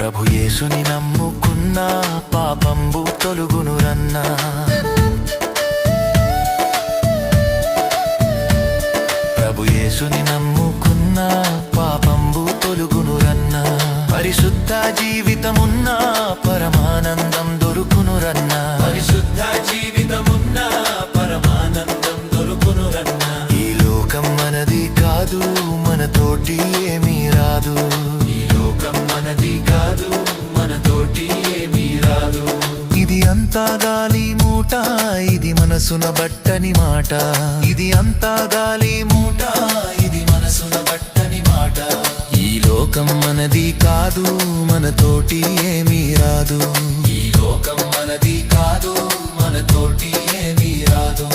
ప్రభు యేసుని నమ్ముకున్నా పాపంబు తొలుగునురన్నా ప్రభు యేసుని నమ్ముకున్నా పాపంబు తొలుగునురన్నా పరిశుద్ధ జీవితమున్నా పరమానందం దొరుకునురన్నా పరిశుద్ధ జీవితమున్నా పరమానందం దొరుకునురన్నా ఈ లోకం మనది కాదు మనతోటి ఏమీ రాదు ఈ లోకం మనది కాదు మనతోటి ఏమీ రాదు ఇది అంతా గాలి మూట ఇది మనసున బట్టని మాట ఇది అంతా గాలి మూట ఇది మనసున బట్టని మాట ఈ లోకం మనది కాదు మనతోటి ఏమీ రాదు ఈ లోకం మనది కాదు మనతోటి ఏమీ రాదు